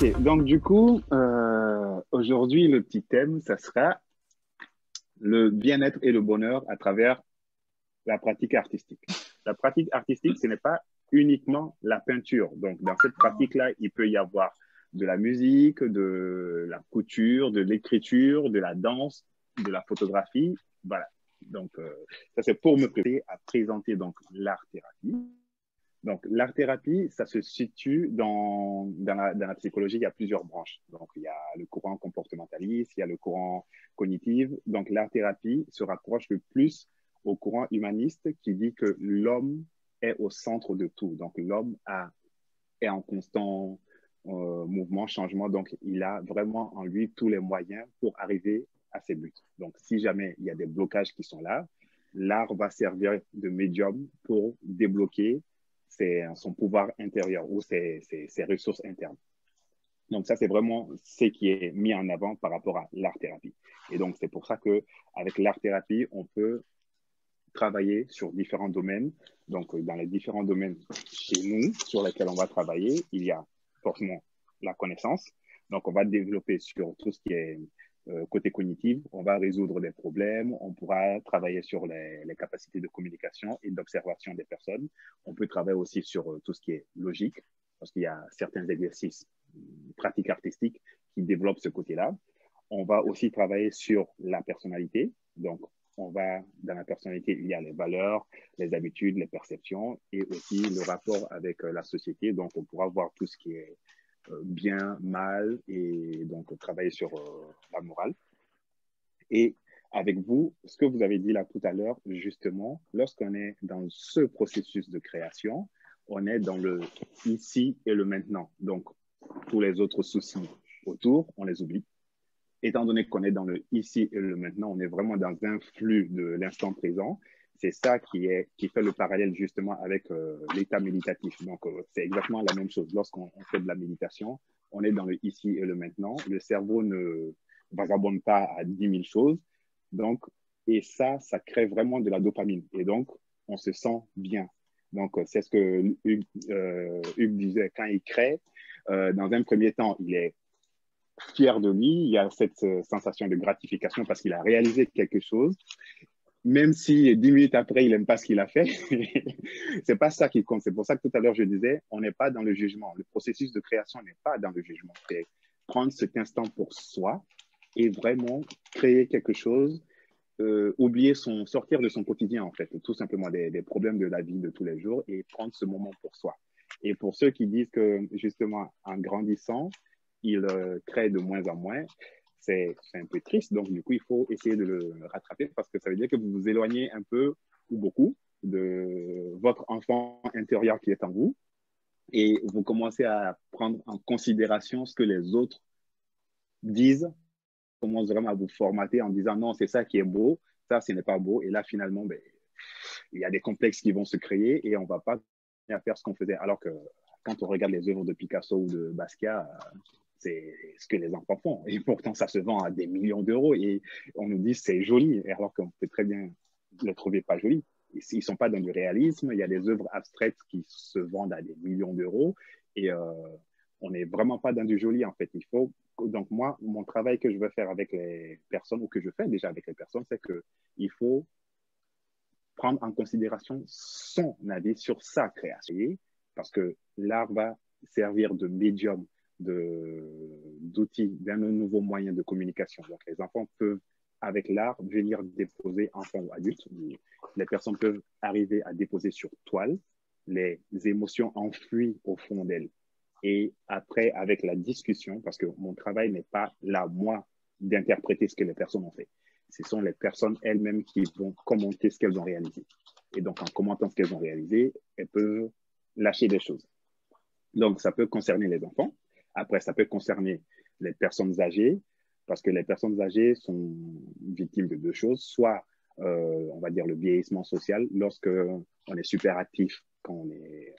Ok, donc du coup, aujourd'hui, le petit thème, ça sera le bien-être et le bonheur à travers la pratique artistique. La pratique artistique, ce n'est pas uniquement la peinture. Donc, dans cette pratique-là, il peut y avoir de la musique, de la couture, de l'écriture, de la danse, de la photographie. Voilà. Donc, ça, c'est pour me préparer à présenter donc l'art-thérapie. Donc, l'art-thérapie, ça se situe dans la psychologie, il y a plusieurs branches. Donc, il y a le courant comportementaliste, il y a le courant cognitif. Donc, l'art-thérapie se rapproche le plus au courant humaniste qui dit que l'homme est au centre de tout. Donc, est en constant mouvement, changement. Donc, il a vraiment en lui tous les moyens pour arriver à ses buts. Donc, si jamais il y a des blocages qui sont là, l'art va servir de médium pour débloquer son pouvoir intérieur ou ses ressources internes. Donc, ça, c'est vraiment ce qui est mis en avant par rapport à l'art-thérapie. Et donc, c'est pour ça qu'avec l'art-thérapie, on peut travailler sur différents domaines. Donc, dans les différents domaines chez nous sur lesquels on va travailler, il y a forcément la connaissance. Donc, on va développer sur tout ce qui est côté cognitif, on va résoudre des problèmes, on pourra travailler sur les capacités de communication et d'observation des personnes. On peut travailler aussi sur tout ce qui est logique, parce qu'il y a certains exercices pratiques artistiques qui développent ce côté-là. On va aussi travailler sur la personnalité. Donc, dans la personnalité, il y a les valeurs, les habitudes, les perceptions et aussi le rapport avec la société. Donc, on pourra voir tout ce qui est bien, mal et donc travailler sur la morale. Et avec vous, ce que vous avez dit là tout à l'heure, justement, lorsqu'on est dans ce processus de création, on est dans le ici et le maintenant. Donc, tous les autres soucis autour, on les oublie. Étant donné qu'on est dans le ici et le maintenant, on est vraiment dans un flux de l'instant présent. C'est ça qui fait le parallèle justement avec l'état méditatif. Donc, c'est exactement la même chose. Lorsqu'on fait de la méditation, on est dans le ici et le maintenant. Le cerveau ne vagabonde pas à 10 000 choses. Donc, et ça crée vraiment de la dopamine. Et donc, on se sent bien. Donc, c'est ce que Hugues disait quand il crée. Dans un premier temps, il est fier de lui, il y a cette sensation de gratification parce qu'il a réalisé quelque chose, même si 10 minutes après, il n'aime pas ce qu'il a fait. C'est pas ça qui compte. C'est pour ça que tout à l'heure, je disais, on n'est pas dans le jugement. Le processus de création n'est pas dans le jugement. C'est prendre cet instant pour soi et vraiment créer quelque chose, sortir de son quotidien, en fait, tout simplement des problèmes de la vie de tous les jours et prendre ce moment pour soi. Et pour ceux qui disent que, justement, en grandissant, il crée de moins en moins, c'est un peu triste. Donc, du coup, il faut essayer de le rattraper parce que ça veut dire que vous vous éloignez un peu ou beaucoup de votre enfant intérieur qui est en vous et vous commencez à prendre en considération ce que les autres disent, commence vraiment à vous formater en disant non, c'est ça qui est beau, ça, ce n'est pas beau. Et là, finalement, ben, il y a des complexes qui vont se créer et on ne va pas faire ce qu'on faisait. Alors que quand on regarde les œuvres de Picasso ou de Basquiat, c'est ce que les enfants font. Et pourtant, ça se vend à des millions d'euros et on nous dit c'est joli, alors qu'on peut très bien le trouver pas joli. Ils ne sont pas dans du réalisme. Il y a des œuvres abstraites qui se vendent à des millions d'euros et on n'est vraiment pas dans du joli, en fait. Donc moi, mon travail que je veux faire avec les personnes, ou que je fais déjà avec les personnes, c'est qu'il faut prendre en considération son avis sur sa création, parce que l'art va servir de médium, d'outil, d'un nouveau moyen de communication. Donc, les enfants peuvent, avec l'art, venir déposer, enfants ou adultes, les personnes peuvent arriver à déposer sur toile les émotions enfouies au fond d'elles. Et après, avec la discussion, parce que mon travail n'est pas là, moi, d'interpréter ce que les personnes ont fait. Ce sont les personnes elles-mêmes qui vont commenter ce qu'elles ont réalisé. Et donc, en commentant ce qu'elles ont réalisé, elles peuvent lâcher des choses. Donc, ça peut concerner les enfants. Après, ça peut concerner les personnes âgées, parce que les personnes âgées sont victimes de deux choses. Soit, on va dire, le vieillissement social, lorsque on est super actif quand on est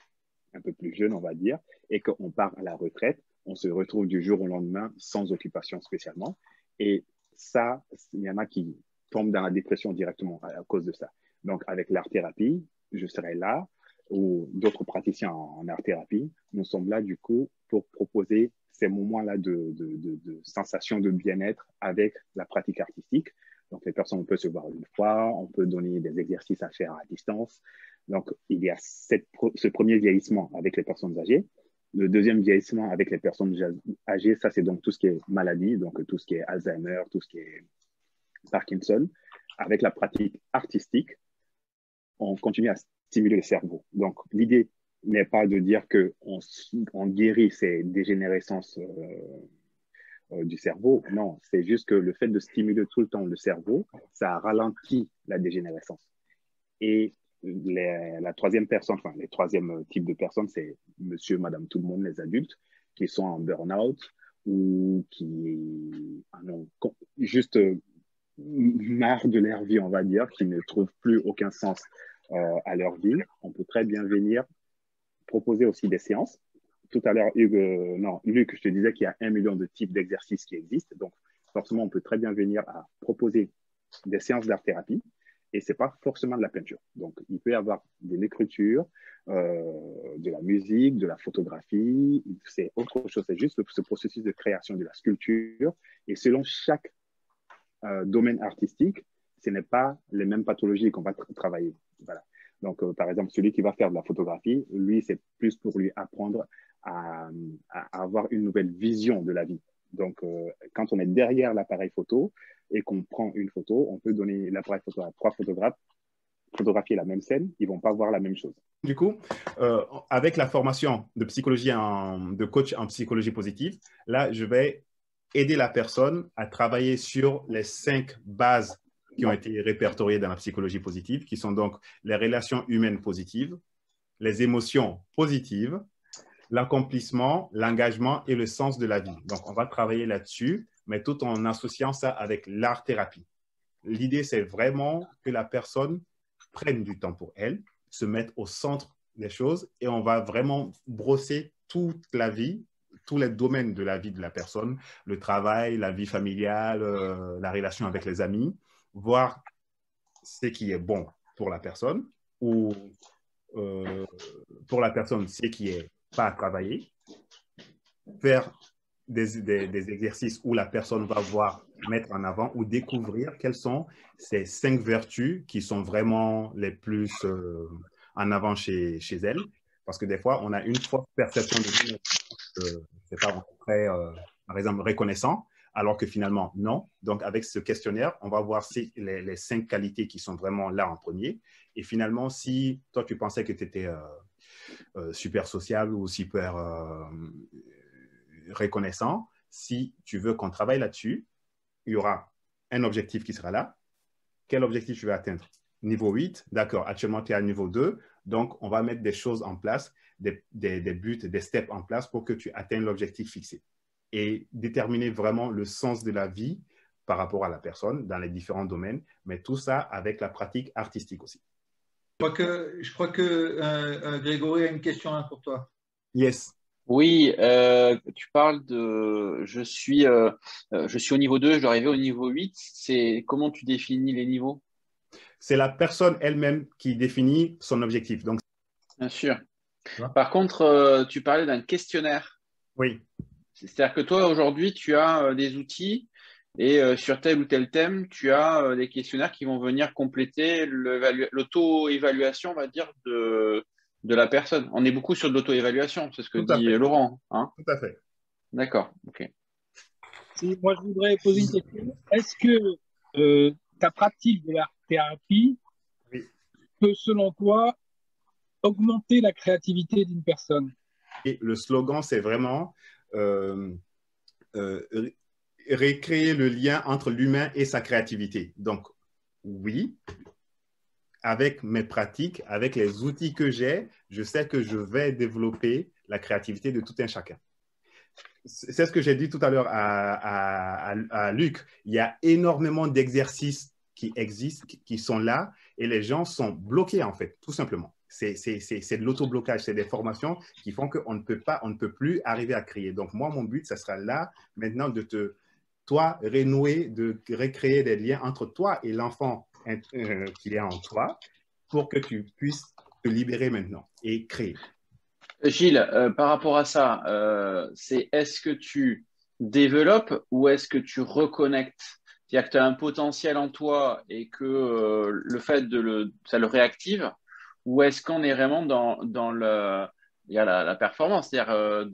un peu plus jeune, on va dire, et qu'on part à la retraite, on se retrouve du jour au lendemain sans occupation spécialement. Et ça, il y en a qui tombent dans la dépression directement à cause de ça. Donc, avec l'art-thérapie, je serai là ou d'autres praticiens en art-thérapie, nous sommes là du coup pour proposer ces moments-là de sensation de bien-être avec la pratique artistique. Donc, les personnes peuvent se voir une fois, on peut donner des exercices à faire à distance. Donc, il y a ce premier vieillissement avec les personnes âgées. Le deuxième vieillissement avec les personnes âgées, ça, c'est donc tout ce qui est maladie, donc tout ce qui est Alzheimer, tout ce qui est Parkinson. Avec la pratique artistique, on continue à stimuler le cerveau. Donc, l'idée n'est pas de dire qu'on guérit ces dégénérescences du cerveau. Non, c'est juste que le fait de stimuler tout le temps le cerveau, ça ralentit la dégénérescence. Et la troisième personne, enfin, les troisièmes types de personnes, c'est monsieur, madame, tout le monde, les adultes, qui sont en burn-out ou qui en ont juste marre de leur vie, on va dire, qui ne trouvent plus aucun sens à leur vie. On peut très bien venir proposer aussi des séances. Tout à l'heure, Luc, je te disais qu'il y a 1 million de types d'exercices qui existent. Donc, forcément, on peut très bien venir à proposer des séances d'art-thérapie. Et ce n'est pas forcément de la peinture. Donc, il peut y avoir de l'écriture, de la musique, de la photographie. C'est autre chose. C'est juste ce processus de création de la sculpture. Et selon chaque domaine artistique, ce n'est pas les mêmes pathologies qu'on va travailler. Voilà. Donc, par exemple, celui qui va faire de la photographie, lui, c'est plus pour lui apprendre à avoir une nouvelle vision de la vie. Donc, quand on est derrière l'appareil photo et qu'on prend une photo, on peut donner l'appareil photo à 3 photographes, photographier la même scène, ils ne vont pas voir la même chose. Du coup, avec la formation de psychologie, de coach en psychologie positive, là, je vais aider la personne à travailler sur les 5 bases qui ont été répertoriées dans la psychologie positive, qui sont donc les relations humaines positives, les émotions positives, l'accomplissement, l'engagement et le sens de la vie. Donc, on va travailler là-dessus, mais tout en associant ça avec l'art-thérapie. L'idée, c'est vraiment que la personne prenne du temps pour elle, se mette au centre des choses et on va vraiment brosser toute la vie, tous les domaines de la vie de la personne, le travail, la vie familiale, la relation avec les amis, voir ce qui est bon pour la personne ou pour la personne ce qui est pas à travailler, faire des exercices où la personne va voir mettre en avant ou découvrir quelles sont ces 5 vertus qui sont vraiment les plus en avant chez elle. Parce que des fois, on a une forte perception de nous, c'est pas très, par exemple, reconnaissant, alors que finalement, non. Donc, avec ce questionnaire, on va voir les 5 qualités qui sont vraiment là en premier. Et finalement, si toi, tu pensais que tu étais super sociable ou super reconnaissant, si tu veux qu'on travaille là-dessus, il y aura un objectif qui sera là. Quel objectif tu veux atteindre? Niveau 8, d'accord, actuellement tu es à niveau 2, donc on va mettre des choses en place, des buts, des steps en place pour que tu atteignes l'objectif fixé. Et déterminer vraiment le sens de la vie par rapport à la personne dans les différents domaines, mais tout ça avec la pratique artistique aussi. Je crois que Grégory a une question là pour toi. Yes. Oui, tu parles de je suis au niveau 2, je dois arriver au niveau 8. C'est comment tu définis les niveaux? C'est la personne elle-même qui définit son objectif. Donc, Bien sûr. ouais. Par contre, tu parlais d'un questionnaire. Oui. C'est-à-dire que toi, aujourd'hui, tu as des outils et sur tel ou tel thème, tu as des questionnaires qui vont venir compléter l'auto-évaluation, on va dire, de la personne. On est beaucoup sur de l'auto-évaluation, c'est ce que Tout à dit fait. Laurent. Hein? Tout à fait. D'accord, ok. Moi, je voudrais poser une question. Est-ce que ta pratique de l'art-thérapie Oui. peut, selon toi, augmenter la créativité d'une personne? Et le slogan, c'est vraiment recréer le lien entre l'humain et sa créativité. Donc, oui, avec mes pratiques, avec les outils que j'ai, je sais que je vais développer la créativité de tout un chacun. C'est ce que j'ai dit tout à l'heure à Luc. Il y a énormément d'exercices qui existent, qui sont là, et les gens sont bloqués, en fait, tout simplement. C'est de l'auto-blocage, c'est des formations qui font qu'on ne peut plus arriver à créer. Donc, moi, mon but, ça sera là, maintenant, de toi, renouer, de recréer des liens entre toi et l'enfant qui est en toi pour que tu puisses te libérer maintenant et créer. Gilles, par rapport à ça, c'est est-ce que tu développes ou est-ce que tu reconnectes? C'est-à-dire que tu as un potentiel en toi et que le fait ça le réactive, ou est-ce qu'on est vraiment dans il y a la performance, c'est-à-dire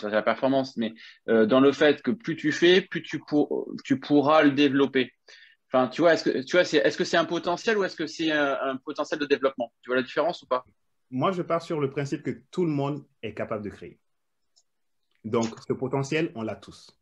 la performance, mais dans le fait que plus tu fais, plus tu pourras le développer. Enfin, tu vois, est-ce que c'est un potentiel ou est-ce que c'est un potentiel de développement? Tu vois la différence ou pas? Moi, je pars sur le principe que tout le monde est capable de créer. Donc, ce potentiel, on l'a tous.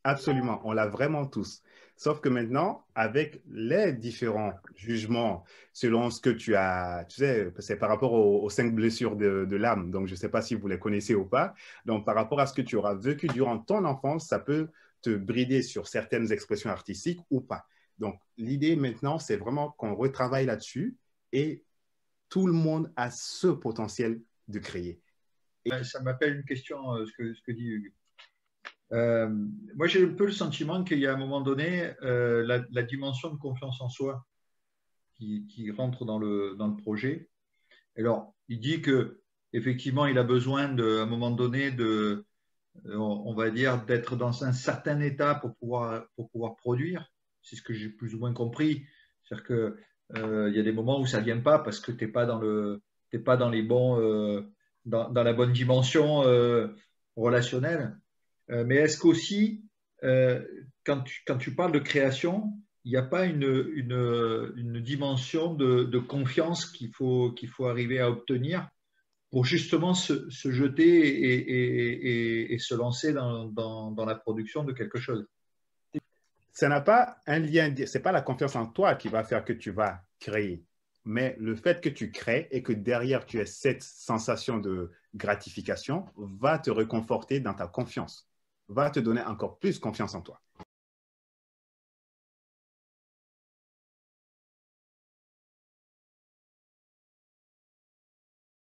Absolument, on l'a vraiment tous. Sauf que maintenant, avec les différents jugements selon ce que tu as, tu sais, c'est par rapport aux 5 blessures de l'âme. Donc, je ne sais pas si vous les connaissez ou pas. Donc, par rapport à ce que tu auras vécu durant ton enfance, ça peut te brider sur certaines expressions artistiques ou pas. Donc, l'idée maintenant, c'est vraiment qu'on retravaille là-dessus et tout le monde a ce potentiel de créer. Ça m'appelle une question, ce que dit Hugues. Moi, j'ai un peu le sentiment qu'il y a un moment donné la dimension de confiance en soi qui rentre dans le projet. Alors, il dit que effectivement, il a besoin à un moment donné on va dire, d'être dans un certain état pour pouvoir produire. C'est ce que j'ai plus ou moins compris. C'est-à-dire que il y a des moments où ça vient pas parce que t'es pas dans les bons dans la bonne dimension relationnelle. Mais est-ce qu'aussi, quand tu parles de création, il n'y a pas une dimension de confiance qu'il faut arriver à obtenir pour justement se jeter et se lancer dans la production de quelque chose? Ça n'a pas un lien, ce n'est pas la confiance en toi qui va faire que tu vas créer, mais le fait que tu crées et que derrière tu aies cette sensation de gratification va te réconforter dans ta confiance, va te donner encore plus confiance en toi.